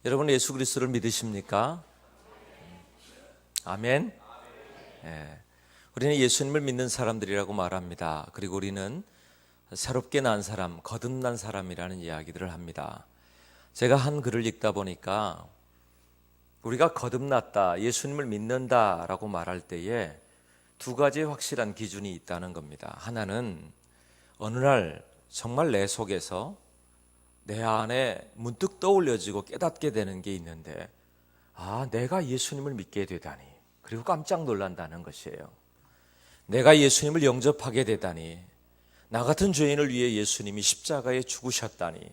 여러분 예수 그리스도를 믿으십니까? 아멘. 예. 우리는 예수님을 믿는 사람들이라고 말합니다. 그리고 우리는 새롭게 난 사람, 거듭난 사람이라는 이야기들을 합니다. 제가 한 글을 읽다 보니까 우리가 거듭났다, 예수님을 믿는다라고 말할 때에 두 가지 확실한 기준이 있다는 겁니다. 하나는 어느 날 정말 내 속에서 내 안에 문득 떠올려지고 깨닫게 되는 게 있는데, 내가 예수님을 믿게 되다니, 그리고 깜짝 놀란다는 것이에요. 내가 예수님을 영접하게 되다니, 나 같은 죄인을 위해 예수님이 십자가에 죽으셨다니,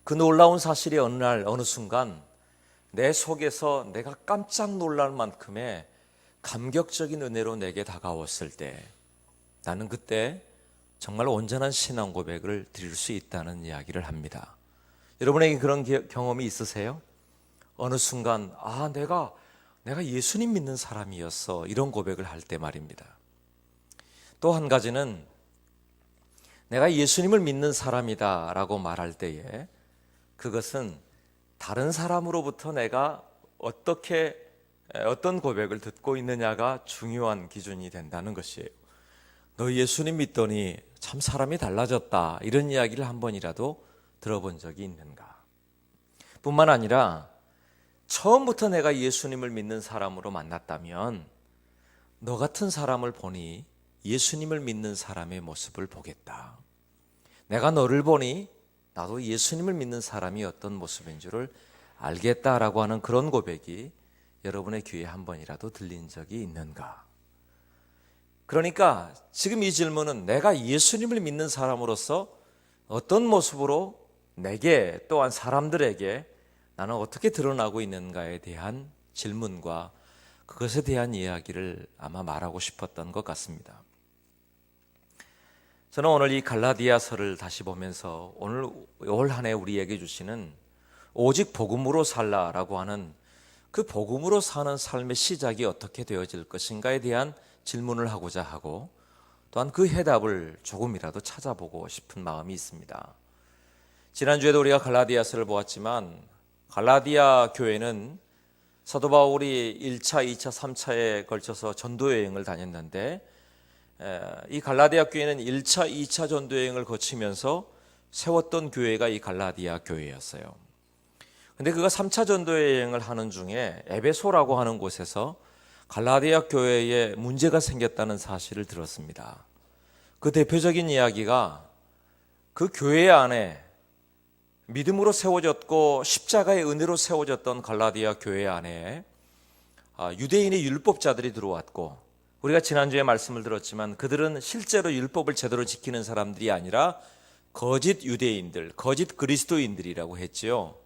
그 놀라운 사실이 어느 날 어느 순간 내 속에서 내가 깜짝 놀랄 만큼의 감격적인 은혜로 내게 다가왔을 때, 나는 그때 정말 온전한 신앙 고백을 드릴 수 있다는 이야기를 합니다. 여러분에게 그런 경험이 있으세요? 어느 순간 내가 예수님 믿는 사람이었어, 이런 고백을 할 때 말입니다. 또 한 가지는 내가 예수님을 믿는 사람이다 라고 말할 때에 그것은 다른 사람으로부터 내가 어떤 고백을 듣고 있느냐가 중요한 기준이 된다는 것이에요. 너 예수님 믿더니 참 사람이 달라졌다, 이런 이야기를 한 번이라도 들어본 적이 있는가? 뿐만 아니라 처음부터 내가 예수님을 믿는 사람으로 만났다면 너 같은 사람을 보니 예수님을 믿는 사람의 모습을 보겠다. 내가 너를 보니 나도 예수님을 믿는 사람이 어떤 모습인 줄을 알겠다라고 하는 그런 고백이 여러분의 귀에 한 번이라도 들린 적이 있는가? 그러니까 지금 이 질문은 내가 예수님을 믿는 사람으로서 어떤 모습으로 내게 또한 사람들에게 나는 어떻게 드러나고 있는가에 대한 질문과 그것에 대한 이야기를 아마 말하고 싶었던 것 같습니다. 저는 오늘 이 갈라디아서를 다시 보면서 오늘 올 한 해 우리에게 주시는 오직 복음으로 살라라고 하는 그 복음으로 사는 삶의 시작이 어떻게 되어질 것인가에 대한 질문을 하고자 하고, 또한 그 해답을 조금이라도 찾아보고 싶은 마음이 있습니다. 지난주에도 우리가 갈라디아서를 보았지만 갈라디아 교회는 사도 바울이 1차, 2차, 3차에 걸쳐서 전도여행을 다녔는데, 이 갈라디아 교회는 1차, 2차 전도여행을 거치면서 세웠던 교회가 이 갈라디아 교회였어요. 근데 그가 3차 전도여행을 하는 중에 에베소라고 하는 곳에서 갈라디아 교회에 문제가 생겼다는 사실을 들었습니다. 그 대표적인 이야기가 그 교회 안에 믿음으로 세워졌고 십자가의 은혜로 세워졌던 갈라디아 교회 안에 유대인의 율법자들이 들어왔고, 우리가 지난주에 말씀을 들었지만 그들은 실제로 율법을 제대로 지키는 사람들이 아니라 거짓 유대인들, 거짓 그리스도인들이라고 했지요.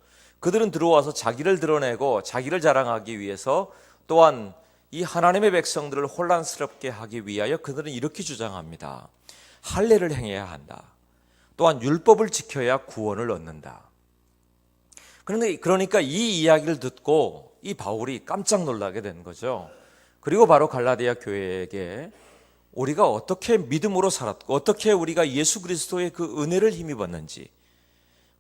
그들은 들어와서 자기를 드러내고 자기를 자랑하기 위해서, 또한 이 하나님의 백성들을 혼란스럽게 하기 위하여 그들은 이렇게 주장합니다. 할례를 행해야 한다. 또한 율법을 지켜야 구원을 얻는다. 그러니까 이 이야기를 듣고 이 바울이 깜짝 놀라게 된 거죠. 그리고 바로 갈라디아 교회에게 우리가 어떻게 믿음으로 살았고, 어떻게 우리가 예수 그리스도의 그 은혜를 힘입었는지,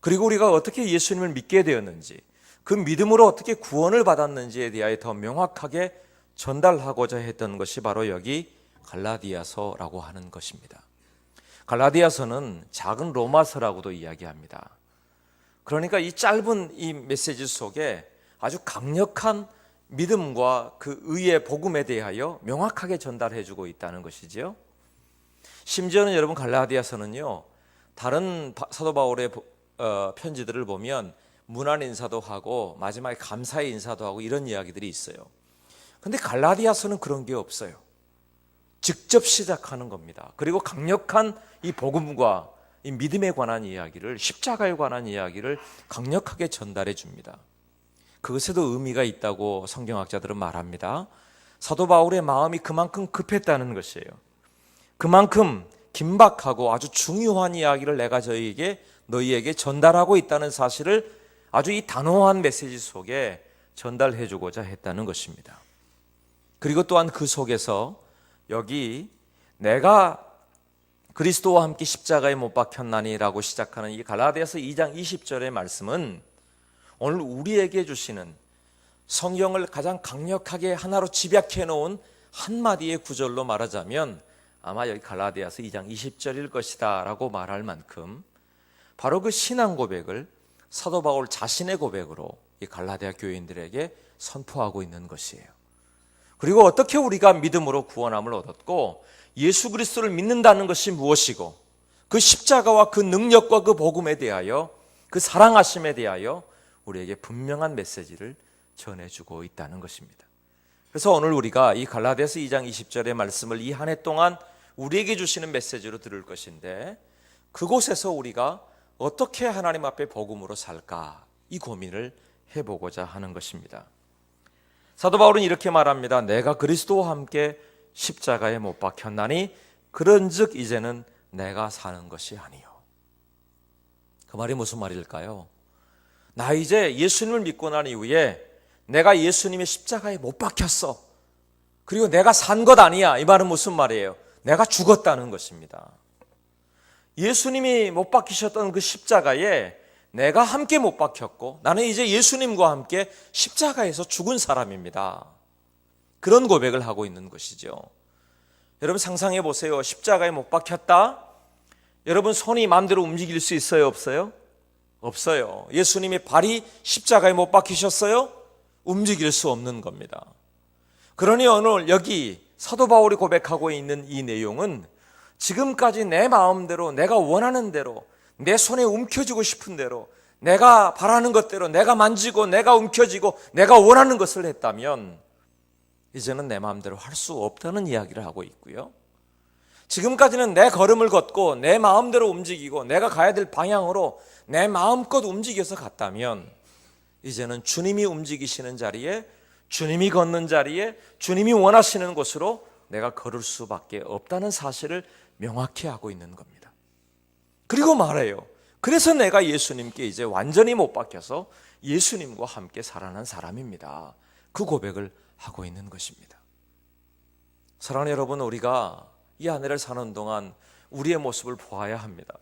그리고 우리가 어떻게 예수님을 믿게 되었는지, 그 믿음으로 어떻게 구원을 받았는지에 대하여 더 명확하게 전달하고자 했던 것이 바로 여기 갈라디아서라고 하는 것입니다. 갈라디아서는 작은 로마서라고도 이야기합니다. 그러니까 이 짧은 이 메시지 속에 아주 강력한 믿음과 그 의의 복음에 대하여 명확하게 전달해주고 있다는 것이지요. 심지어는 여러분 갈라디아서는요, 다른 사도 바울의 편지들을 보면 문안 인사도 하고 마지막에 감사의 인사도 하고 이런 이야기들이 있어요. 근데 갈라디아서는 그런 게 없어요. 직접 시작하는 겁니다. 그리고 강력한 이 복음과 이 믿음에 관한 이야기를, 십자가에 관한 이야기를 강력하게 전달해 줍니다. 그것에도 의미가 있다고 성경학자들은 말합니다. 사도 바울의 마음이 그만큼 급했다는 것이에요. 그만큼 긴박하고 아주 중요한 이야기를 내가 너희에게 전달하고 있다는 사실을 아주 이 단호한 메시지 속에 전달해 주고자 했다는 것입니다. 그리고 또한 그 속에서 여기 내가 그리스도와 함께 십자가에 못 박혔나니 라고 시작하는 이 갈라디아서 2장 20절의 말씀은 오늘 우리에게 주시는 성경을 가장 강력하게 하나로 집약해 놓은 한마디의 구절로 말하자면 아마 여기 갈라디아서 2장 20절일 것이다 라고 말할 만큼 바로 그 신앙 고백을 사도 바울 자신의 고백으로 이 갈라디아 교인들에게 선포하고 있는 것이에요. 그리고 어떻게 우리가 믿음으로 구원함을 얻었고 예수 그리스도를 믿는다는 것이 무엇이고 그 십자가와 그 능력과 그 복음에 대하여 그 사랑하심에 대하여 우리에게 분명한 메시지를 전해주고 있다는 것입니다. 그래서 오늘 우리가 이 갈라디아서 2장 20절의 말씀을 이 한 해 동안 우리에게 주시는 메시지로 들을 것인데 그곳에서 우리가 어떻게 하나님 앞에 복음으로 살까 이 고민을 해보고자 하는 것입니다. 사도 바울은 이렇게 말합니다. 내가 그리스도와 함께 십자가에 못 박혔나니 그런즉 이제는 내가 사는 것이 아니요. 그 말이 무슨 말일까요? 나 이제 예수님을 믿고 난 이후에 내가 예수님의 십자가에 못 박혔어. 그리고 내가 산 것 아니야. 이 말은 무슨 말이에요? 내가 죽었다는 것입니다. 예수님이 못 박히셨던 그 십자가에 내가 함께 못 박혔고 나는 이제 예수님과 함께 십자가에서 죽은 사람입니다. 그런 고백을 하고 있는 것이죠. 여러분 상상해 보세요. 십자가에 못 박혔다. 여러분 손이 마음대로 움직일 수 있어요? 없어요? 없어요. 예수님의 발이 십자가에 못 박히셨어요? 움직일 수 없는 겁니다. 그러니 오늘 여기 사도 바울이 고백하고 있는 이 내용은 지금까지 내 마음대로 내가 원하는 대로 내 손에 움켜쥐고 싶은 대로 내가 바라는 것대로 내가 만지고 내가 움켜쥐고 내가 원하는 것을 했다면 이제는 내 마음대로 할 수 없다는 이야기를 하고 있고요. 지금까지는 내 걸음을 걷고 내 마음대로 움직이고 내가 가야 될 방향으로 내 마음껏 움직여서 갔다면 이제는 주님이 움직이시는 자리에 주님이 걷는 자리에 주님이 원하시는 곳으로 내가 걸을 수밖에 없다는 사실을 명확히 하고 있는 겁니다. 그리고 말해요. 그래서 내가 예수님께 이제 완전히 못 박혀서 예수님과 함께 살아난 사람입니다. 그 고백을 하고 있는 것입니다. 사랑하는 여러분, 우리가 이 한 해를 사는 동안 우리의 모습을 보아야 합니다.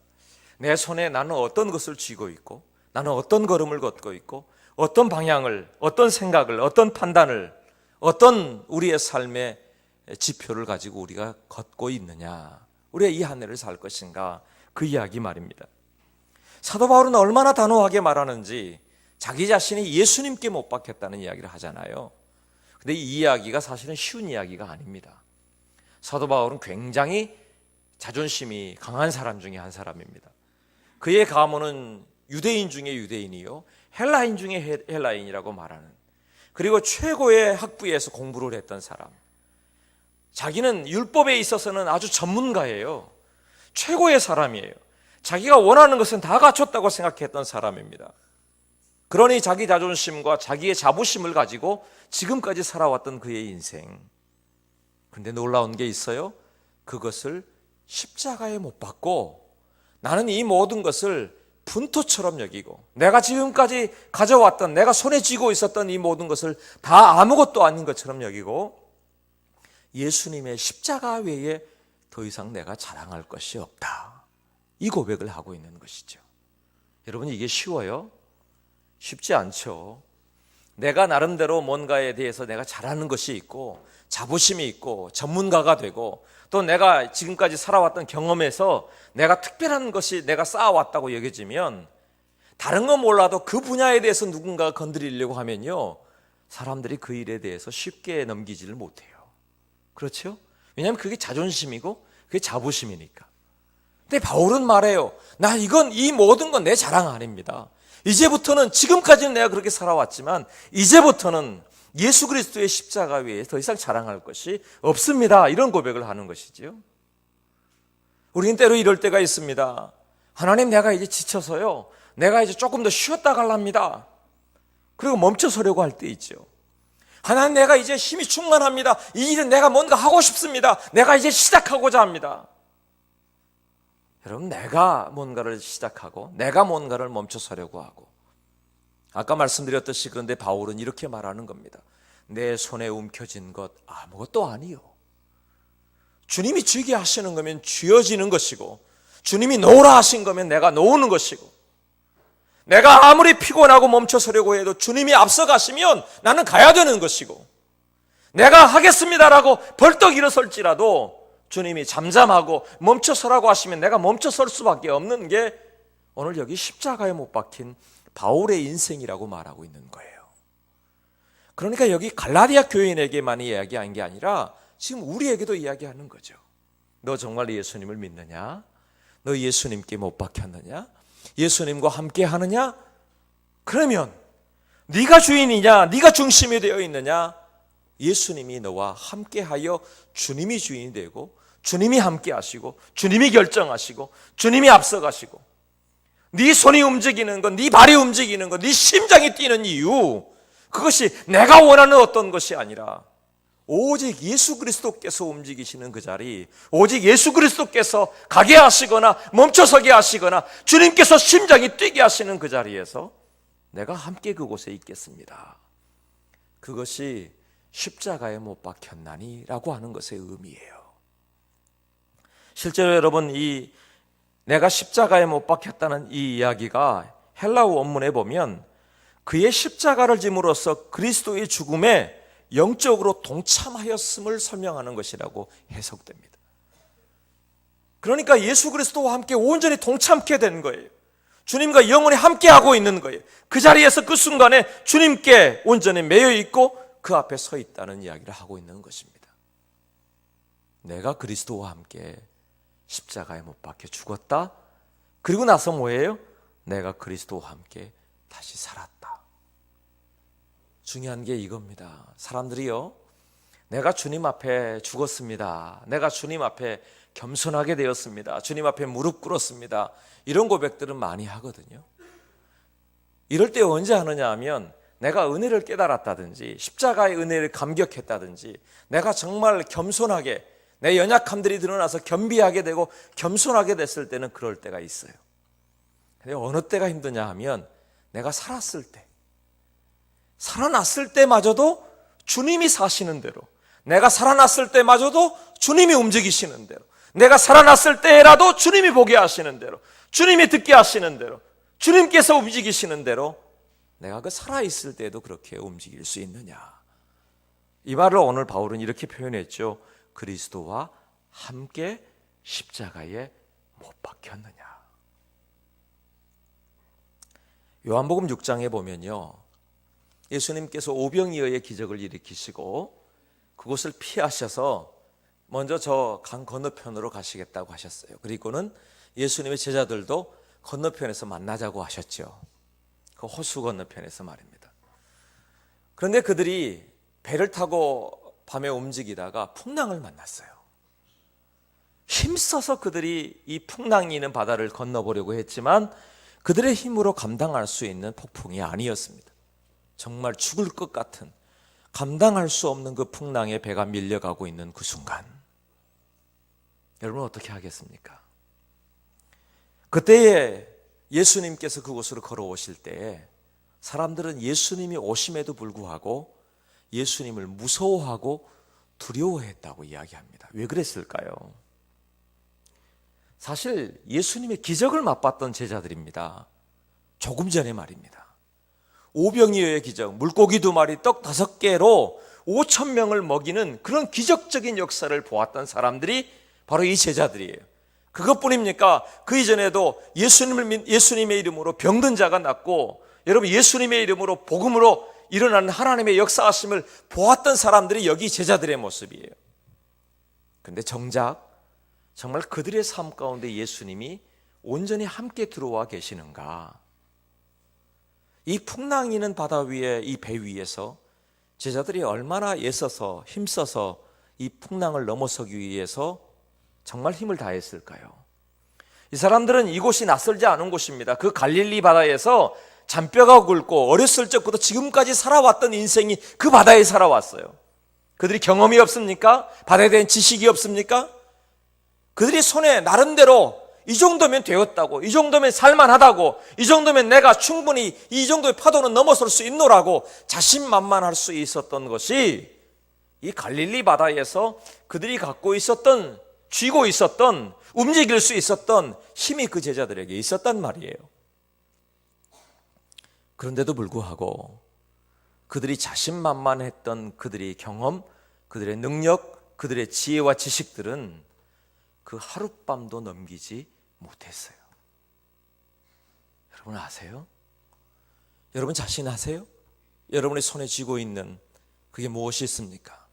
내 손에 나는 어떤 것을 쥐고 있고 나는 어떤 걸음을 걷고 있고 어떤 방향을, 어떤 생각을, 어떤 판단을, 어떤 우리의 삶의 지표를 가지고 우리가 걷고 있느냐, 우리가 이 한 해를 살 것인가, 그 이야기 말입니다. 사도 바울은 얼마나 단호하게 말하는지 자기 자신이 예수님께 못 박혔다는 이야기를 하잖아요. 근데 이 이야기가 사실은 쉬운 이야기가 아닙니다. 사도 바울은 굉장히 자존심이 강한 사람 중에 한 사람입니다. 그의 가문은 유대인 중에 유대인이요 헬라인 중에 헬라인이라고 말하는, 그리고 최고의 학부에서 공부를 했던 사람, 자기는 율법에 있어서는 아주 전문가예요. 최고의 사람이에요. 자기가 원하는 것은 다 갖췄다고 생각했던 사람입니다. 그러니 자기 자존심과 자기의 자부심을 가지고 지금까지 살아왔던 그의 인생. 근데 놀라운 게 있어요. 그것을 십자가에 못 박고 나는 이 모든 것을 분토처럼 여기고 내가 지금까지 가져왔던, 내가 손에 쥐고 있었던 이 모든 것을 다 아무것도 아닌 것처럼 여기고 예수님의 십자가 외에 더 이상 내가 자랑할 것이 없다, 이 고백을 하고 있는 것이죠. 여러분, 이게 쉬워요? 쉽지 않죠. 내가 나름대로 뭔가에 대해서 내가 잘하는 것이 있고 자부심이 있고 전문가가 되고 또 내가 지금까지 살아왔던 경험에서 내가 특별한 것이 내가 쌓아왔다고 여겨지면 다른 건 몰라도 그 분야에 대해서 누군가가 건드리려고 하면요, 사람들이 그 일에 대해서 쉽게 넘기지를 못해요. 그렇죠? 왜냐하면 그게 자존심이고 그게 자부심이니까. 근데 바울은 말해요. 나 이 모든 건 내 자랑 아닙니다. 이제부터는, 지금까지는 내가 그렇게 살아왔지만 이제부터는 예수 그리스도의 십자가 외에 더 이상 자랑할 것이 없습니다. 이런 고백을 하는 것이지요. 우리는 때로 이럴 때가 있습니다. 하나님, 내가 이제 지쳐서요, 내가 이제 조금 더 쉬었다 갈랍니다. 그리고 멈춰서려고 할 때 있죠. 하나님, 내가 이제 힘이 충만합니다. 이 일은 내가 뭔가 하고 싶습니다. 내가 이제 시작하고자 합니다. 여러분, 내가 뭔가를 시작하고 내가 뭔가를 멈춰서려고 하고, 아까 말씀드렸듯이 그런데 바울은 이렇게 말하는 겁니다. 내 손에 움켜진 것 아무것도 아니요. 주님이 쥐게 하시는 거면 쥐어지는 것이고 주님이 놓으라 하신 거면 내가 놓는 것이고 내가 아무리 피곤하고 멈춰서려고 해도 주님이 앞서 가시면 나는 가야 되는 것이고, 내가 하겠습니다라고 벌떡 일어설지라도 주님이 잠잠하고 멈춰서라고 하시면 내가 멈춰설 수밖에 없는 게 오늘 여기 십자가에 못 박힌 바울의 인생이라고 말하고 있는 거예요. 그러니까 여기 갈라디아 교인에게만 이야기한 게 아니라 지금 우리에게도 이야기하는 거죠. 너 정말 예수님을 믿느냐? 너 예수님께 못 박혔느냐? 예수님과 함께 하느냐? 그러면 네가 주인이냐? 네가 중심이 되어 있느냐? 예수님이 너와 함께하여 주님이 주인이 되고, 주님이 함께 하시고, 주님이 결정하시고, 주님이 앞서가시고, 네 손이 움직이는 것, 네 발이 움직이는 것, 네 심장이 뛰는 이유, 그것이 내가 원하는 어떤 것이 아니라 오직 예수 그리스도께서 움직이시는 그 자리, 오직 예수 그리스도께서 가게 하시거나 멈춰서게 하시거나 주님께서 심장이 뛰게 하시는 그 자리에서 내가 함께 그곳에 있겠습니다. 그것이 십자가에 못 박혔나니 라고 하는 것의 의미예요. 실제로 여러분, 이 내가 십자가에 못 박혔다는 이 이야기가 헬라어 원문에 보면 그의 십자가를 짐으로써 그리스도의 죽음에 영적으로 동참하였음을 설명하는 것이라고 해석됩니다. 그러니까 예수 그리스도와 함께 온전히 동참케 된 거예요. 주님과 영원히 함께하고 있는 거예요. 그 자리에서 그 순간에 주님께 온전히 매여 있고 그 앞에 서 있다는 이야기를 하고 있는 것입니다. 내가 그리스도와 함께 십자가에 못 박혀 죽었다. 그리고 나서 뭐예요? 내가 그리스도와 함께 다시 살았다. 중요한 게 이겁니다. 사람들이요, 내가 주님 앞에 죽었습니다. 내가 주님 앞에 겸손하게 되었습니다. 주님 앞에 무릎 꿇었습니다. 이런 고백들은 많이 하거든요. 이럴 때 언제 하느냐 하면 내가 은혜를 깨달았다든지 십자가의 은혜를 감격했다든지 내가 정말 겸손하게 내 연약함들이 드러나서 겸비하게 되고 겸손하게 됐을 때는 그럴 때가 있어요. 근데 어느 때가 힘드냐 하면 내가 살았을 때, 살아났을 때마저도 주님이 사시는 대로, 내가 살아났을 때마저도 주님이 움직이시는 대로, 내가 살아났을 때라도 주님이 보게 하시는 대로, 주님이 듣게 하시는 대로, 주님께서 움직이시는 대로 내가 그 살아있을 때도 그렇게 움직일 수 있느냐. 이 말을 오늘 바울은 이렇게 표현했죠. 그리스도와 함께 십자가에 못 박혔느냐. 요한복음 6장에 보면요, 예수님께서 오병이어의 기적을 일으키시고 그곳을 피하셔서 먼저 저 강 건너편으로 가시겠다고 하셨어요. 그리고는 예수님의 제자들도 건너편에서 만나자고 하셨죠. 그 호수 건너편에서 말입니다. 그런데 그들이 배를 타고 밤에 움직이다가 풍랑을 만났어요. 힘써서 그들이 이 풍랑이 있는 바다를 건너보려고 했지만 그들의 힘으로 감당할 수 있는 폭풍이 아니었습니다. 정말 죽을 것 같은, 감당할 수 없는 그 풍랑에 배가 밀려가고 있는 그 순간, 여러분 어떻게 하겠습니까? 그때에 예수님께서 그곳으로 걸어오실 때에 사람들은 예수님이 오심에도 불구하고 예수님을 무서워하고 두려워했다고 이야기합니다. 왜 그랬을까요? 사실 예수님의 기적을 맛봤던 제자들입니다. 조금 전에 말입니다. 오병이어의 기적, 물고기 2마리, 떡 5개로 5,000명을 먹이는 그런 기적적인 역사를 보았던 사람들이 바로 이 제자들이에요. 그것뿐입니까? 그 이전에도 예수님의 이름으로 병든 자가 낫고, 여러분 예수님의 이름으로 복음으로 일어나는 하나님의 역사하심을 보았던 사람들이 여기 제자들의 모습이에요. 그런데 정작 정말 그들의 삶 가운데 예수님이 온전히 함께 들어와 계시는가? 이 풍랑이는 바다 위에, 이 배 위에서 제자들이 얼마나 애써서 힘써서 이 풍랑을 넘어서기 위해서 정말 힘을 다했을까요? 이 사람들은 이곳이 낯설지 않은 곳입니다. 그 갈릴리 바다에서 잔뼈가 굵고 어렸을 적부터 지금까지 살아왔던 인생이 그 바다에 살아왔어요. 그들이 경험이 없습니까? 바다에 대한 지식이 없습니까? 그들이 손에 나름대로 이 정도면 되었다고, 이 정도면 살만하다고, 이 정도면 내가 충분히 이 정도의 파도는 넘어설 수 있노라고 자신만만할 수 있었던 것이 이 갈릴리 바다에서 그들이 갖고 있었던, 쥐고 있었던, 움직일 수 있었던 힘이 그 제자들에게 있었단 말이에요. 그런데도 불구하고 그들이 자신만만했던 그들의 경험, 그들의 능력, 그들의 지혜와 지식들은 그 하룻밤도 넘기지 못했어요. 여러분 아세요? 여러분 자신 아세요? 여러분의 손에 쥐고 있는 그게 무엇이 있습니까?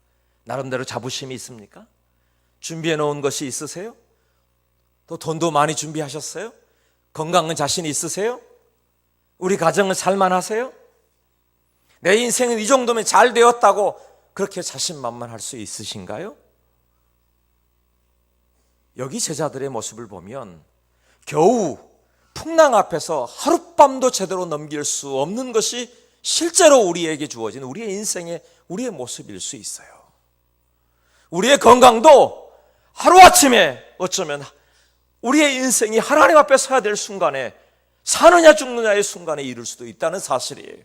나름대로 자부심이 있습니까? 준비해 놓은 것이 있으세요? 또 돈도 많이 준비하셨어요? 건강은 자신 있으세요? 우리 가정은 살만하세요? 내 인생은 이 정도면 잘 되었다고 그렇게 자신만만할 수 있으신가요? 여기 제자들의 모습을 보면 겨우 풍랑 앞에서 하룻밤도 제대로 넘길 수 없는 것이 실제로 우리에게 주어진 우리의 인생의 우리의 모습일 수 있어요. 우리의 건강도 하루아침에 어쩌면 우리의 인생이 하나님 앞에 서야 될 순간에 사느냐 죽느냐의 순간에 이를 수도 있다는 사실이에요.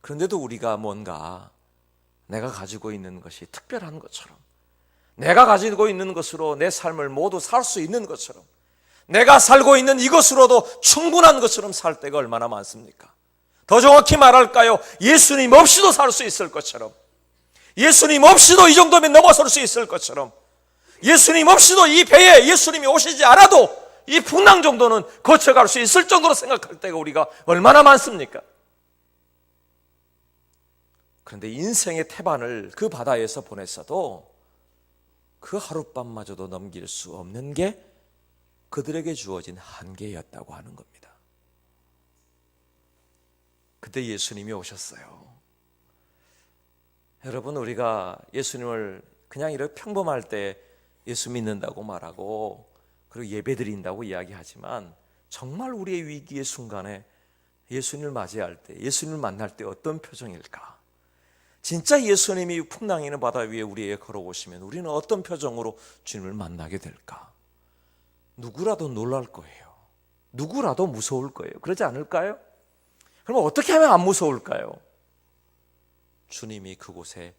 그런데도 우리가 뭔가 내가 가지고 있는 것이 특별한 것처럼, 내가 가지고 있는 것으로 내 삶을 모두 살 수 있는 것처럼, 내가 살고 있는 이것으로도 충분한 것처럼 살 때가 얼마나 많습니까? 더 정확히 말할까요? 예수님 없이도 살 수 있을 것처럼, 예수님 없이도 이 정도면 넘어설 수 있을 것처럼, 예수님 없이도 이 배에 예수님이 오시지 않아도 이 풍랑 정도는 거쳐갈 수 있을 정도로 생각할 때가 우리가 얼마나 많습니까? 그런데 인생의 태반을 그 바다에서 보냈어도 그 하룻밤마저도 넘길 수 없는 게 그들에게 주어진 한계였다고 하는 겁니다. 그때 예수님이 오셨어요. 여러분, 우리가 예수님을 그냥 이렇게 평범할 때 예수 믿는다고 말하고 그리고 예배 드린다고 이야기하지만 정말 우리의 위기의 순간에 예수님을 맞이할 때, 예수님을 만날 때 어떤 표정일까? 진짜 예수님이 풍랑이 있는 바다 위에 우리에게 걸어오시면 우리는 어떤 표정으로 주님을 만나게 될까? 누구라도 놀랄 거예요. 누구라도 무서울 거예요. 그러지 않을까요? 그럼 어떻게 하면 안 무서울까요? 주님이 그곳에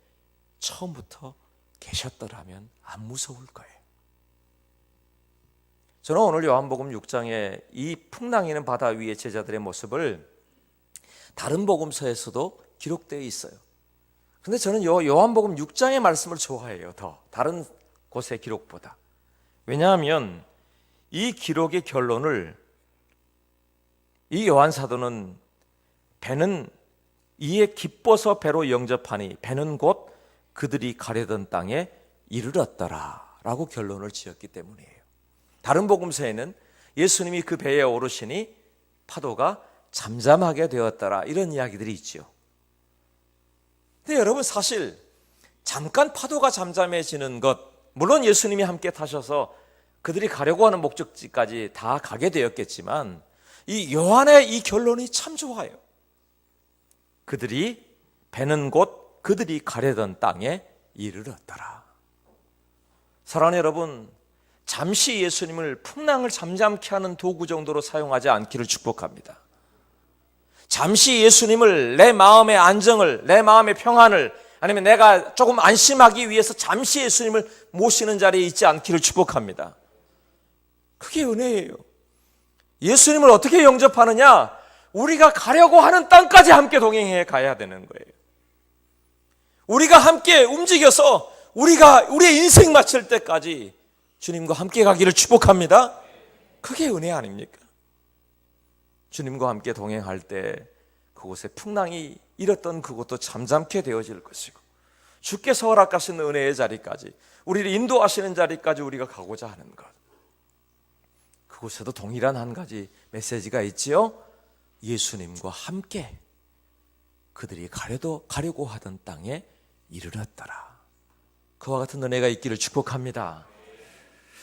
처음부터 계셨더라면 안 무서울 거예요. 저는 오늘 요한복음 6장에 이 풍랑이는 바다 위의 제자들의 모습을 다른 복음서에서도 기록되어 있어요. 근데 저는 요한복음 6장의 말씀을 좋아해요. 더 다른 곳의 기록보다. 왜냐하면 이 기록의 결론을 이 요한 사도는 배는 이에 기뻐서 배로 영접하니 배는 곧 그들이 가려던 땅에 이르렀더라 라고 결론을 지었기 때문이에요. 다른 복음서에는 예수님이 그 배에 오르시니 파도가 잠잠하게 되었더라 이런 이야기들이 있죠. 근데 여러분 사실 잠깐 파도가 잠잠해지는 것, 물론 예수님이 함께 타셔서 그들이 가려고 하는 목적지까지 다 가게 되었겠지만 이 요한의 이 결론이 참 좋아요. 그들이 배는 곧 그들이 가려던 땅에 이르렀더라. 사랑하는 여러분, 잠시 예수님을 풍랑을 잠잠케 하는 도구 정도로 사용하지 않기를 축복합니다. 잠시 예수님을 내 마음의 안정을, 내 마음의 평안을, 아니면 내가 조금 안심하기 위해서 잠시 예수님을 모시는 자리에 있지 않기를 축복합니다. 그게 은혜예요. 예수님을 어떻게 영접하느냐? 우리가 가려고 하는 땅까지 함께 동행해 가야 되는 거예요. 우리가 함께 움직여서 우리의 인생 마칠 때까지 주님과 함께 가기를 축복합니다. 그게 은혜 아닙니까? 주님과 함께 동행할 때 그곳에 풍랑이 일었던 그곳도 잠잠케 되어질 것이고 주께서 허락하신 은혜의 자리까지, 우리를 인도하시는 자리까지 우리가 가고자 하는 것, 그곳에도 동일한 한 가지 메시지가 있지요. 예수님과 함께 그들이 가려고 하던 땅에 이르렀더라. 그와 같은 은혜가 있기를 축복합니다.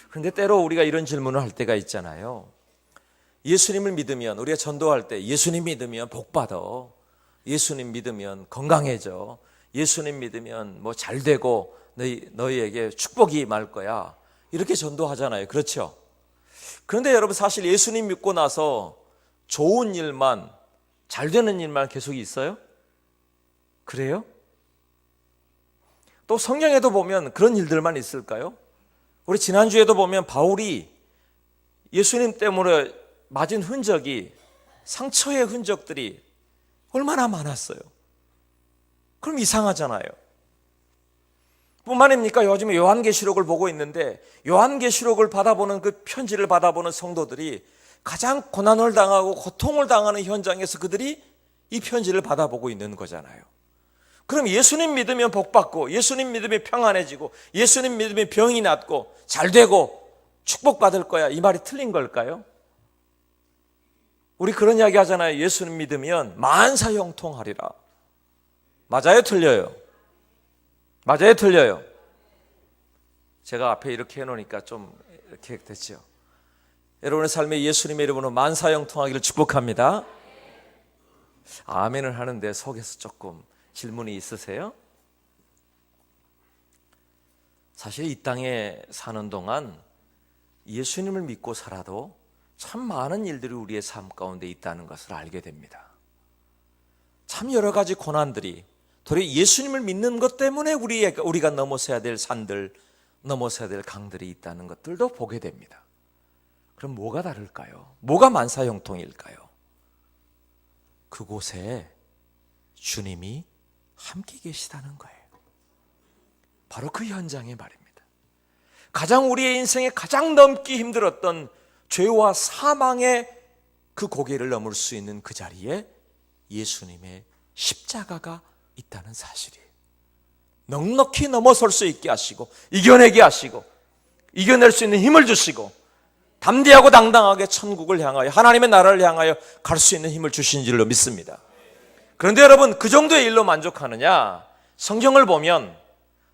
그런데 때로 우리가 이런 질문을 할 때가 있잖아요. 예수님을 믿으면, 우리가 전도할 때 예수님 믿으면 복받아, 예수님 믿으면 건강해져, 예수님 믿으면 뭐 잘되고 너희에게 축복이 임할 거야, 이렇게 전도하잖아요. 그렇죠? 그런데 여러분, 사실 예수님 믿고 나서 좋은 일만, 잘 되는 일만 계속 있어요? 그래요? 또 성경에도 보면 그런 일들만 있을까요? 우리 지난주에도 보면 바울이 예수님 때문에 맞은 흔적이 상처의 흔적들이 얼마나 많았어요. 그럼 이상하잖아요. 뿐만 아닙니까? 요즘에 요한계시록을 보고 있는데 요한계시록을 받아보는 그 편지를 받아보는 성도들이 가장 고난을 당하고 고통을 당하는 현장에서 그들이 이 편지를 받아보고 있는 거잖아요. 그럼 예수님 믿으면 복받고, 예수님 믿으면 평안해지고, 예수님 믿으면 병이 낫고 잘 되고 축복받을 거야, 이 말이 틀린 걸까요? 우리 그런 이야기 하잖아요. 예수님 믿으면 만사형통하리라. 맞아요, 틀려요? 맞아요, 틀려요? 제가 앞에 이렇게 해놓으니까 좀 이렇게 됐죠. 여러분의 삶에 예수님의 이름으로 만사형통하기를 축복합니다. 아멘을 하는데 속에서 조금 질문이 있으세요? 사실 이 땅에 사는 동안 예수님을 믿고 살아도 참 많은 일들이 우리의 삶 가운데 있다는 것을 알게 됩니다. 참 여러 가지 고난들이 도리어 예수님을 믿는 것 때문에 우리가 넘어서야 될 산들, 넘어서야 될 강들이 있다는 것들도 보게 됩니다. 그럼 뭐가 다를까요? 뭐가 만사형통일까요? 그곳에 주님이 함께 계시다는 거예요. 바로 그 현장의 말입니다. 가장 우리의 인생에 가장 넘기 힘들었던 죄와 사망의 그 고개를 넘을 수 있는 그 자리에 예수님의 십자가가 있다는 사실이에요. 넉넉히 넘어설 수 있게 하시고, 이겨내게 하시고, 이겨낼 수 있는 힘을 주시고, 담대하고 당당하게 천국을 향하여, 하나님의 나라를 향하여 갈 수 있는 힘을 주신 줄로 믿습니다. 그런데 여러분, 그 정도의 일로 만족하느냐? 성경을 보면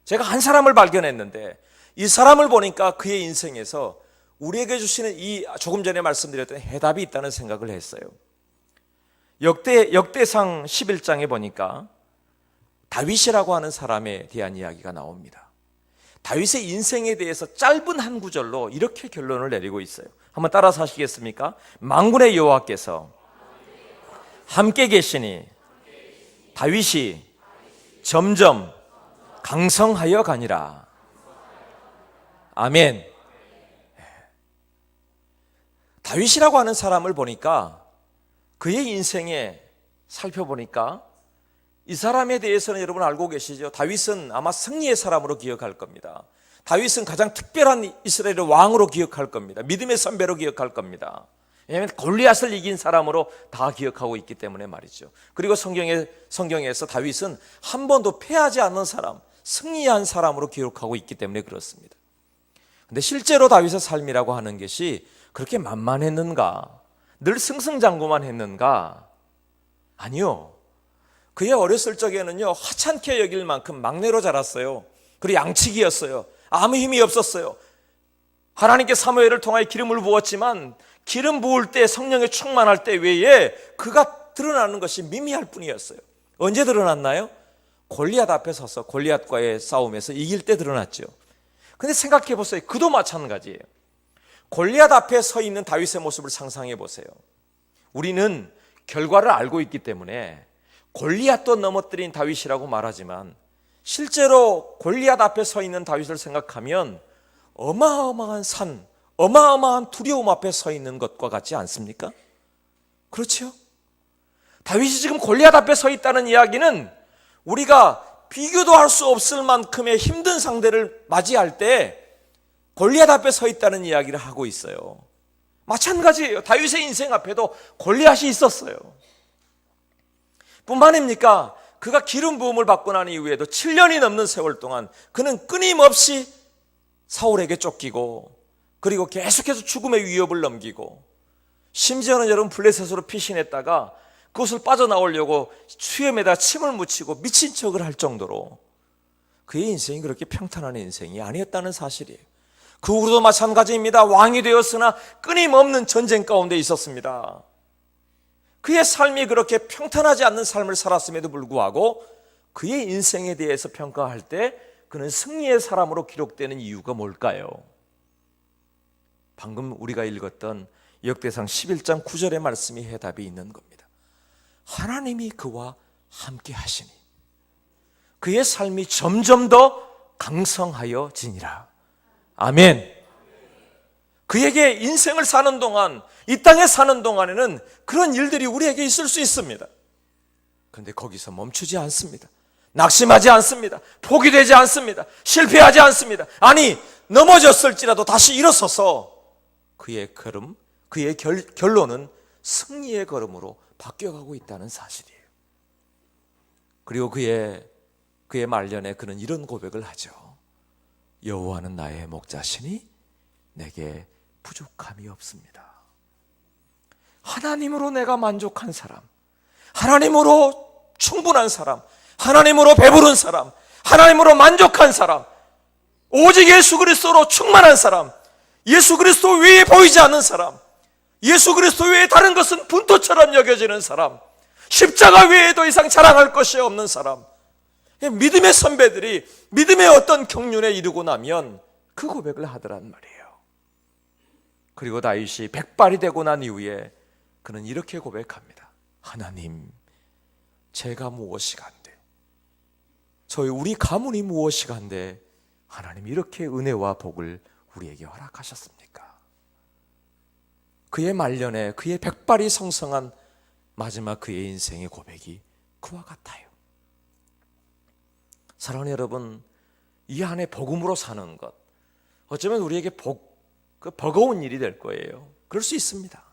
제가 한 사람을 발견했는데, 이 사람을 보니까 그의 인생에서 우리에게 주시는 이 조금 전에 말씀드렸던 해답이 있다는 생각을 했어요. 역대상 11장에 보니까 다윗이라고 하는 사람에 대한 이야기가 나옵니다. 다윗의 인생에 대해서 짧은 한 구절로 이렇게 결론을 내리고 있어요. 한번 따라서 하시겠습니까? 만군의 여호와께서 함께 계시니 다윗이 점점 강성하여 가니라. 아멘. 다윗이라고 하는 사람을 보니까 그의 인생에 살펴보니까 이 사람에 대해서는 여러분 알고 계시죠? 다윗은 아마 승리의 사람으로 기억할 겁니다. 다윗은 가장 특별한 이스라엘의 왕으로 기억할 겁니다. 믿음의 선배로 기억할 겁니다. 왜냐하면 골리앗을 이긴 사람으로 다 기억하고 있기 때문에 말이죠. 그리고 성경에서 다윗은 한 번도 패하지 않는 사람, 승리한 사람으로 기록하고 있기 때문에 그렇습니다. 근데 실제로 다윗의 삶이라고 하는 것이 그렇게 만만했는가? 늘 승승장구만 했는가? 아니요. 그의 어렸을 적에는요, 하찮게 여길 만큼 막내로 자랐어요. 그리고 양치기였어요. 아무 힘이 없었어요. 하나님께 사무엘을 통하여 기름을 부었지만 기름 부을 때, 성령에 충만할 때 외에 그가 드러나는 것이 미미할 뿐이었어요. 언제 드러났나요? 골리앗 앞에 서서 골리앗과의 싸움에서 이길 때 드러났죠. 근데 생각해 보세요. 그도 마찬가지예요. 골리앗 앞에 서 있는 다윗의 모습을 상상해 보세요. 우리는 결과를 알고 있기 때문에 골리앗도 넘어뜨린 다윗이라고 말하지만 실제로 골리앗 앞에 서 있는 다윗을 생각하면 어마어마한 산, 어마어마한 두려움 앞에 서 있는 것과 같지 않습니까? 그렇죠? 다윗이 지금 골리앗 앞에 서 있다는 이야기는 우리가 비교도 할 수 없을 만큼의 힘든 상대를 맞이할 때 골리앗 앞에 서 있다는 이야기를 하고 있어요. 마찬가지예요. 다윗의 인생 앞에도 골리앗이 있었어요. 뿐만 아닙니까? 그가 기름 부음을 받고 난 이후에도 7년이 넘는 세월 동안 그는 끊임없이 사울에게 쫓기고 그리고 계속해서 죽음의 위협을 넘기고 심지어는 여러분 블레셋으로 피신했다가 그것을 빠져나오려고 수염에다 침을 묻히고 미친 척을 할 정도로 그의 인생이 그렇게 평탄한 인생이 아니었다는 사실이에요. 그 후로도 마찬가지입니다. 왕이 되었으나 끊임없는 전쟁 가운데 있었습니다. 그의 삶이 그렇게 평탄하지 않는 삶을 살았음에도 불구하고 그의 인생에 대해서 평가할 때 그는 승리의 사람으로 기록되는 이유가 뭘까요? 방금 우리가 읽었던 역대상 11장 9절의 말씀이 해답이 있는 겁니다. 하나님이 그와 함께 하시니 그의 삶이 점점 더 강성하여지니라. 아멘. 그에게 인생을 사는 동안, 이 땅에 사는 동안에는 그런 일들이 우리에게 있을 수 있습니다. 그런데 거기서 멈추지 않습니다. 낙심하지 않습니다. 포기되지 않습니다. 실패하지 않습니다. 아니, 넘어졌을지라도 다시 일어서서 그의 걸음, 그의 결론은 승리의 걸음으로 바뀌어가고 있다는 사실이에요. 그리고 그의 말년에 그는 이런 고백을 하죠. 여호와는 나의 목자시니 내게 부족함이 없습니다. 하나님으로 내가 만족한 사람, 하나님으로 충분한 사람, 하나님으로 배부른 사람, 하나님으로 만족한 사람, 오직 예수 그리스도로 충만한 사람, 예수 그리스도 외에 보이지 않는 사람, 예수 그리스도 외에 다른 것은 분토처럼 여겨지는 사람, 십자가 외에 더 이상 자랑할 것이 없는 사람, 믿음의 선배들이 믿음의 어떤 경륜에 이르고 나면 그 고백을 하더란 말이에요. 그리고 다윗이 백발이 되고 난 이후에 그는 이렇게 고백합니다. 하나님, 제가 무엇이간데, 우리 가문이 무엇이간데 하나님 이렇게 은혜와 복을 우리에게 허락하셨습니까? 그의 말년에 그의 백발이 성성한 마지막 그의 인생의 고백이 그와 같아요. 사랑하는 여러분, 이 안에 복음으로 사는 것, 어쩌면 우리에게 버거운 일이 될 거예요. 그럴 수 있습니다.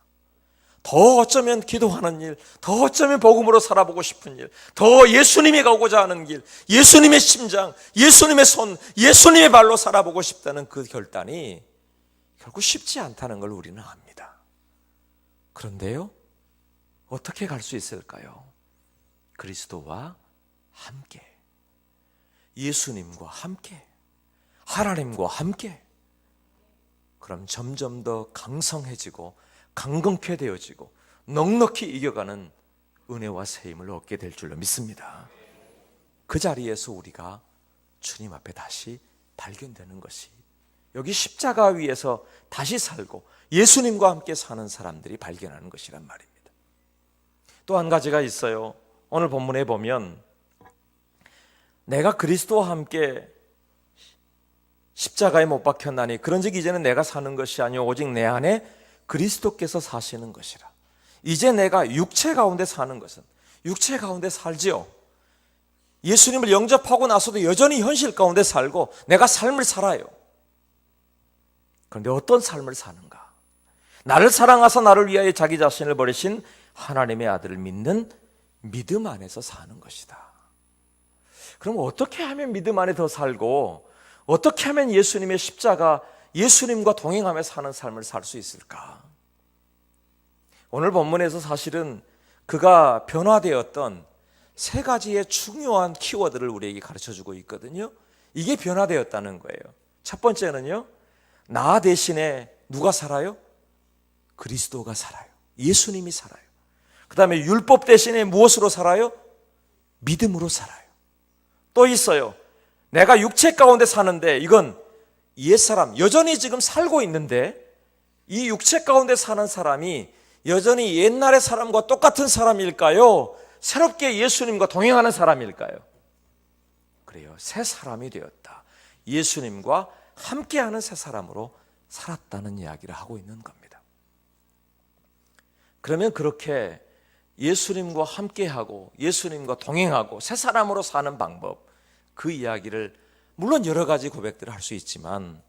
더 어쩌면 기도하는 일, 더 어쩌면 복음으로 살아보고 싶은 일, 더 예수님이 가고자 하는 길, 예수님의 심장, 예수님의 손, 예수님의 발로 살아보고 싶다는 그 결단이 결국 쉽지 않다는 걸 우리는 압니다. 그런데요, 어떻게 갈 수 있을까요? 그리스도와 함께, 예수님과 함께, 하나님과 함께. 그럼 점점 더 강성해지고 강건케 되어지고 넉넉히 이겨가는 은혜와 세임을 얻게 될 줄로 믿습니다. 그 자리에서 우리가 주님 앞에 다시 발견되는 것이, 여기 십자가 위에서 다시 살고 예수님과 함께 사는 사람들이 발견하는 것이란 말입니다. 또 한 가지가 있어요. 오늘 본문에 보면 내가 그리스도와 함께 십자가에 못 박혔나니 그런즉 이제는 내가 사는 것이 아니오 오직 내 안에 그리스도께서 사시는 것이라. 이제 내가 육체 가운데 사는 것은, 육체 가운데 살지요. 예수님을 영접하고 나서도 여전히 현실 가운데 살고 내가 삶을 살아요. 그런데 어떤 삶을 사는가? 나를 사랑하사 나를 위하여 자기 자신을 버리신 하나님의 아들을 믿는 믿음 안에서 사는 것이다. 그럼 어떻게 하면 믿음 안에 더 살고, 어떻게 하면 예수님의 십자가, 예수님과 동행하며 사는 삶을 살 수 있을까? 오늘 본문에서 사실은 그가 변화되었던 세 가지의 중요한 키워드를 우리에게 가르쳐주고 있거든요. 이게 변화되었다는 거예요. 첫 번째는요, 나 대신에 누가 살아요? 그리스도가 살아요. 예수님이 살아요. 그 다음에 율법 대신에 무엇으로 살아요? 믿음으로 살아요. 또 있어요. 내가 육체 가운데 사는데 이건 옛사람, 여전히 지금 살고 있는데 이 육체 가운데 사는 사람이 여전히 옛날의 사람과 똑같은 사람일까요? 새롭게 예수님과 동행하는 사람일까요? 그래요. 새 사람이 되었다. 예수님과 함께하는 새 사람으로 살았다는 이야기를 하고 있는 겁니다. 그러면 그렇게 예수님과 함께하고 예수님과 동행하고 새 사람으로 사는 방법, 그 이야기를 물론 여러 가지 고백들을 할 수 있지만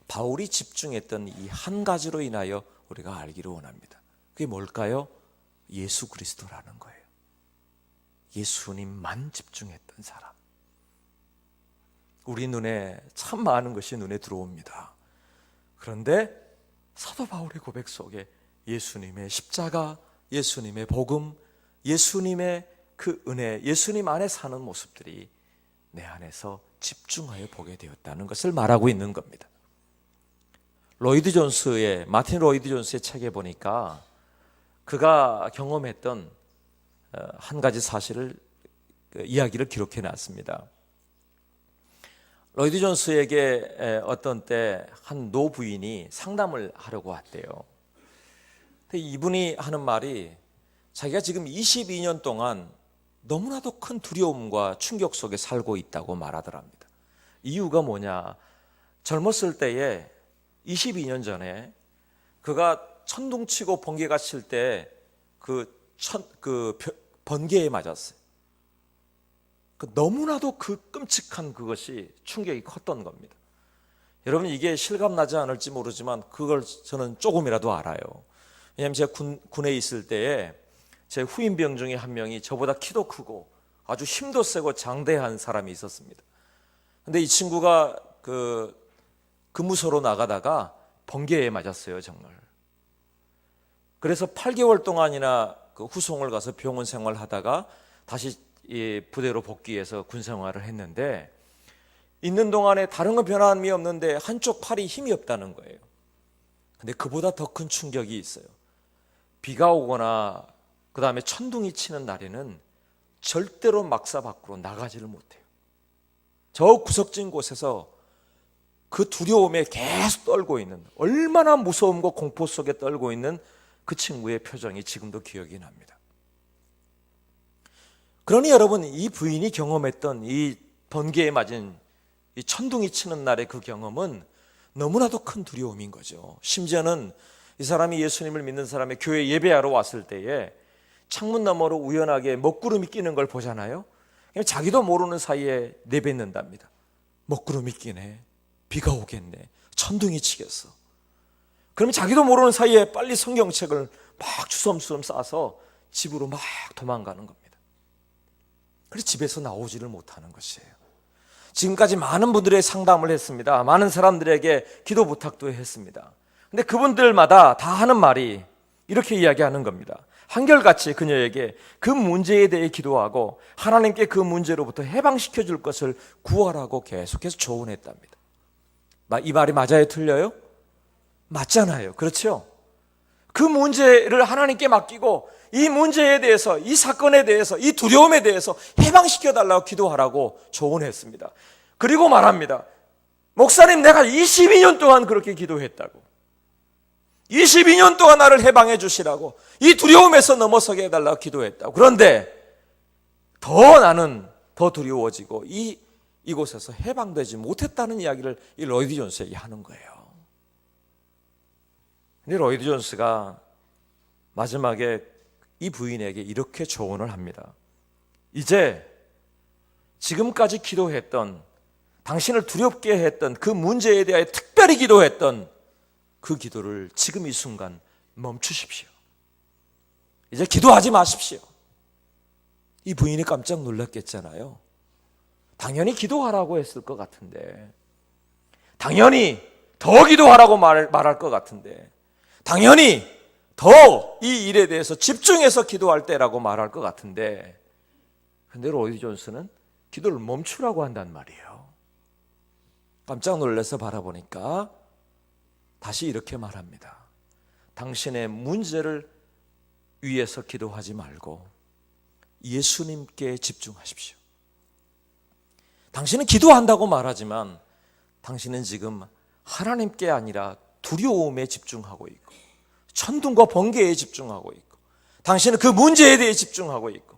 바울이 집중했던 이 한 가지로 인하여 우리가 알기를 원합니다. 그게 뭘까요? 예수 그리스도라는 거예요. 예수님만 집중했던 사람. 우리 눈에 참 많은 것이 눈에 들어옵니다. 그런데 사도 바울의 고백 속에 예수님의 십자가, 예수님의 복음, 예수님의 그 은혜, 예수님 안에 사는 모습들이 내 안에서 집중하여 보게 되었다는 것을 말하고 있는 겁니다. 마틴 로이드 존스의 책에 보니까 그가 경험했던 한 가지 사실을, 이야기를 기록해 놨습니다. 로이드 존스에게 어떤 때 한 노부인이 상담을 하려고 왔대요. 이분이 하는 말이, 자기가 지금 22년 동안 너무나도 큰 두려움과 충격 속에 살고 있다고 말하더랍니다. 이유가 뭐냐? 젊었을 때에 22년 전에 그가 천둥치고 번개가 칠 때 번개에 맞았어요. 너무나도 그 끔찍한 그것이 충격이 컸던 겁니다. 여러분, 이게 실감나지 않을지 모르지만 그걸 저는 조금이라도 알아요. 왜냐하면 제가 군에 있을 때에 제 후임병 중에 한 명이 저보다 키도 크고 아주 힘도 세고 장대한 사람이 있었습니다. 근데 이 친구가 근무소로 나가다가 번개에 맞았어요, 정말. 그래서 8개월 동안이나 그 후송을 가서 병원 생활하다가 다시 부대로 복귀해서 군 생활을 했는데, 있는 동안에 다른 건 변함이 없는데 한쪽 팔이 힘이 없다는 거예요. 근데 그보다 더 큰 충격이 있어요. 비가 오거나 그 다음에 천둥이 치는 날에는 절대로 막사 밖으로 나가지를 못해요. 저 구석진 곳에서 그 두려움에 계속 떨고 있는, 얼마나 무서움과 공포 속에 떨고 있는 그 친구의 표정이 지금도 기억이 납니다. 그러니 여러분, 이 부인이 경험했던 이 번개에 맞은 이 천둥이 치는 날의 그 경험은 너무나도 큰 두려움인 거죠. 심지어는 이 사람이 예수님을 믿는 사람의 교회 예배하러 왔을 때에 창문 너머로 우연하게 먹구름이 끼는 걸 보잖아요. 자기도 모르는 사이에 내뱉는답니다. 먹구름이 끼네, 비가 오겠네, 천둥이 치겠어. 그러면 자기도 모르는 사이에 빨리 성경책을 막 주섬주섬 싸서 집으로 막 도망가는 겁니다. 그래서 집에서 나오지를 못하는 것이에요. 지금까지 많은 분들의 상담을 했습니다. 많은 사람들에게 기도 부탁도 했습니다. 근데 그분들마다 다 하는 말이 이렇게 이야기하는 겁니다. 한결같이 그녀에게 그 문제에 대해 기도하고 하나님께 그 문제로부터 해방시켜 줄 것을 구하라고 계속해서 조언했답니다. 이 말이 맞아요, 틀려요? 맞잖아요. 그렇죠? 그 문제를 하나님께 맡기고 이 문제에 대해서, 이 사건에 대해서, 이 두려움에 대해서 해방시켜 달라고 기도하라고 조언했습니다. 그리고 말합니다. 목사님, 내가 22년 동안 그렇게 기도했다고. 22년 동안 나를 해방해 주시라고, 이 두려움에서 넘어서게 해달라고 기도했다고. 그런데 나는 더 두려워지고 이곳에서 해방되지 못했다는 이야기를 이 로이드 존스에게 하는 거예요. 근데 로이드 존스가 마지막에 이 부인에게 이렇게 조언을 합니다. 이제 지금까지 기도했던, 당신을 두렵게 했던 그 문제에 대하여 특별히 기도했던 그 기도를 지금 이 순간 멈추십시오. 이제 기도하지 마십시오. 이 부인이 깜짝 놀랐겠잖아요. 당연히 기도하라고 했을 것 같은데, 당연히 더 기도하라고 말할 것 같은데, 당연히 더 이 일에 대해서 집중해서 기도할 때라고 말할 것 같은데, 그런데 로이드 존스는 기도를 멈추라고 한단 말이에요. 깜짝 놀라서 바라보니까 다시 이렇게 말합니다. 당신의 문제를 위해서 기도하지 말고 예수님께 집중하십시오. 당신은 기도한다고 말하지만 당신은 지금 하나님께 아니라 두려움에 집중하고 있고, 천둥과 번개에 집중하고 있고, 당신은 그 문제에 대해 집중하고 있고,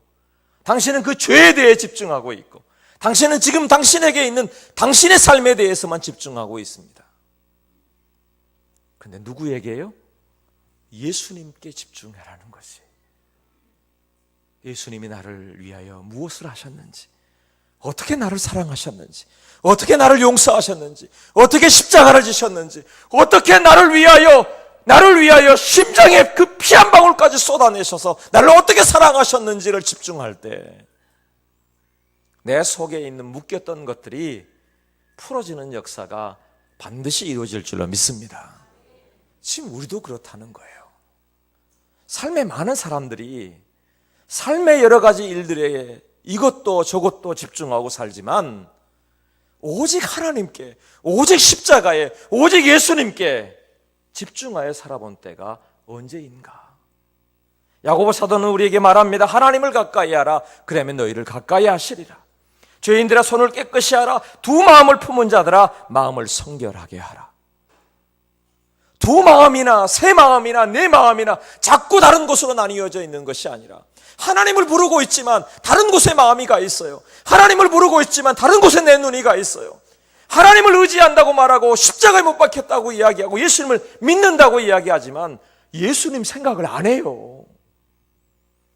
당신은 그 죄에 대해 집중하고 있고, 당신은 지금 당신에게 있는 당신의 삶에 대해서만 집중하고 있습니다. 그런데 누구에게요? 예수님께 집중하라는 것이. 예수님이 나를 위하여 무엇을 하셨는지, 어떻게 나를 사랑하셨는지, 어떻게 나를 용서하셨는지, 어떻게 십자가를 지셨는지, 어떻게 나를 위하여 심장에 그 피 한 방울까지 쏟아내셔서 나를 어떻게 사랑하셨는지를 집중할 때 내 속에 있는 묶였던 것들이 풀어지는 역사가 반드시 이루어질 줄로 믿습니다. 지금 우리도 그렇다는 거예요. 삶의 많은 사람들이 삶의 여러 가지 일들에 이것도 저것도 집중하고 살지만 오직 하나님께, 오직 십자가에, 오직 예수님께 집중하여 살아본 때가 언제인가? 야고보 사도는 우리에게 말합니다. 하나님을 가까이 하라. 그러면 너희를 가까이 하시리라. 죄인들아 손을 깨끗이 하라. 두 마음을 품은 자들아 마음을 성결하게 하라. 두 마음이나 세 마음이나 네 마음이나 자꾸 다른 곳으로 나뉘어져 있는 것이 아니라, 하나님을 부르고 있지만 다른 곳에 마음이 가 있어요. 하나님을 부르고 있지만 다른 곳에 내 눈이 가 있어요. 하나님을 의지한다고 말하고 십자가에 못 박혔다고 이야기하고 예수님을 믿는다고 이야기하지만 예수님 생각을 안 해요.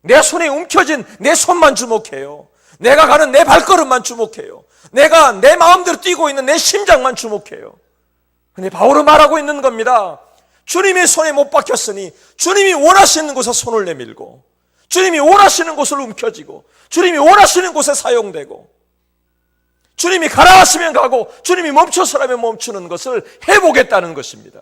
내 손에 움켜진 내 손만 주목해요. 내가 가는 내 발걸음만 주목해요. 내가 내 마음대로 뛰고 있는 내 심장만 주목해요. 근데 바울은 말하고 있는 겁니다. 주님의 손에 못 박혔으니 주님이 원하시는 곳에 손을 내밀고, 주님이 원하시는 곳을 움켜쥐고, 주님이 원하시는 곳에 사용되고, 주님이 가라 하시면 가고 주님이 멈춰서라면 멈추는 것을 해보겠다는 것입니다.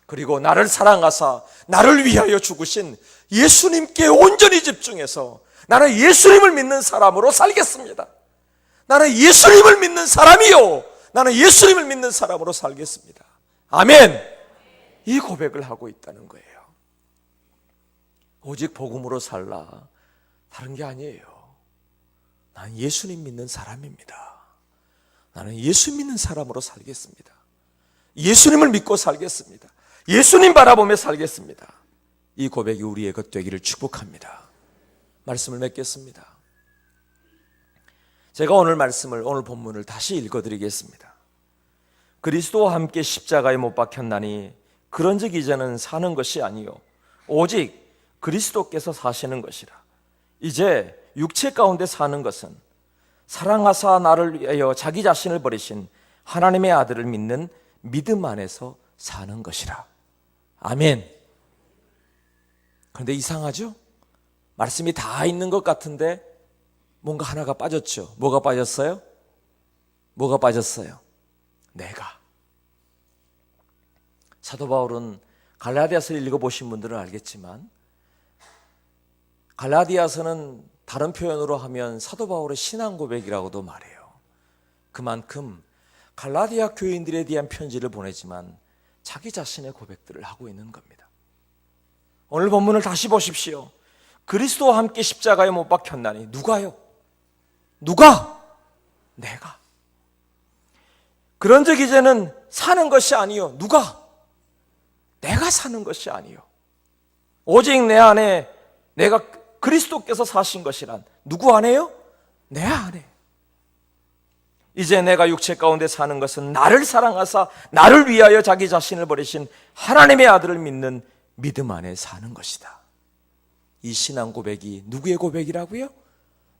그리고 나를 사랑하사 나를 위하여 죽으신 예수님께 온전히 집중해서 나는 예수님을 믿는 사람으로 살겠습니다. 나는 예수님을 믿는 사람이요, 나는 예수님을 믿는 사람으로 살겠습니다. 아멘. 이 고백을 하고 있다는 거예요. 오직 복음으로 살라, 다른 게 아니에요. 난 예수님 믿는 사람입니다. 나는 예수 믿는 사람으로 살겠습니다. 예수님을 믿고 살겠습니다. 예수님 바라보며 살겠습니다. 이 고백이 우리의 것 되기를 축복합니다. 말씀을 맺겠습니다. 제가 오늘 본문을 다시 읽어드리겠습니다. 그리스도와 함께 십자가에 못 박혔나니 그런즉 이제는 사는 것이 아니요 오직 그리스도께서 사시는 것이라. 이제 육체 가운데 사는 것은 사랑하사 나를 위하여 자기 자신을 버리신 하나님의 아들을 믿는 믿음 안에서 사는 것이라. 아멘. 그런데 이상하죠? 말씀이 다 있는 것 같은데 뭔가 하나가 빠졌죠. 뭐가 빠졌어요? 뭐가 빠졌어요? 내가. 사도 바울은 갈라디아서를 읽어보신 분들은 알겠지만 갈라디아서는 다른 표현으로 하면 사도 바울의 신앙 고백이라고도 말해요. 그만큼 갈라디아 교인들에 대한 편지를 보내지만 자기 자신의 고백들을 하고 있는 겁니다. 오늘 본문을 다시 보십시오. 그리스도와 함께 십자가에 못 박혔나니 누가요? 누가? 내가. 그런즉 이제는 사는 것이 아니요 누가? 내가 사는 것이 아니요 오직 내 안에 내가 그리스도께서 사신 것이란 누구 안에요? 내 안에. 이제 내가 육체 가운데 사는 것은 나를 사랑하사 나를 위하여 자기 자신을 버리신 하나님의 아들을 믿는 믿음 안에 사는 것이다. 이 신앙 고백이 누구의 고백이라고요?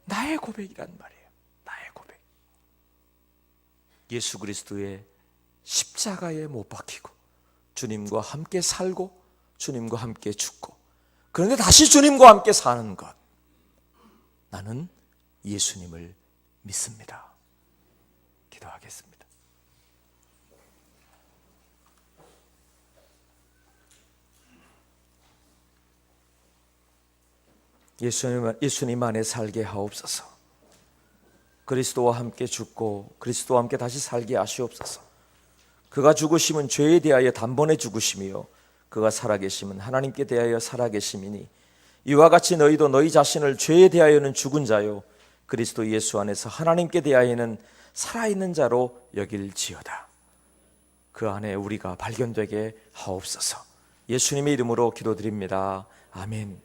나의 고백이란 말이에요. 나의 고백. 예수 그리스도의 십자가에 못 박히고 주님과 함께 살고 주님과 함께 죽고 그런데 다시 주님과 함께 사는 것. 나는 예수님을 믿습니다. 기도하겠습니다. 예수님 안에 살게 하옵소서. 그리스도와 함께 죽고 그리스도와 함께 다시 살게 하시옵소서. 그가 죽으심은 죄에 대하여 단번에 죽으심이요 그가 살아계심은 하나님께 대하여 살아계심이니 이와 같이 너희도 너희 자신을 죄에 대하여는 죽은 자요 그리스도 예수 안에서 하나님께 대하여는 살아있는 자로 여길지어다. 그 안에 우리가 발견되게 하옵소서. 예수님의 이름으로 기도드립니다. 아멘.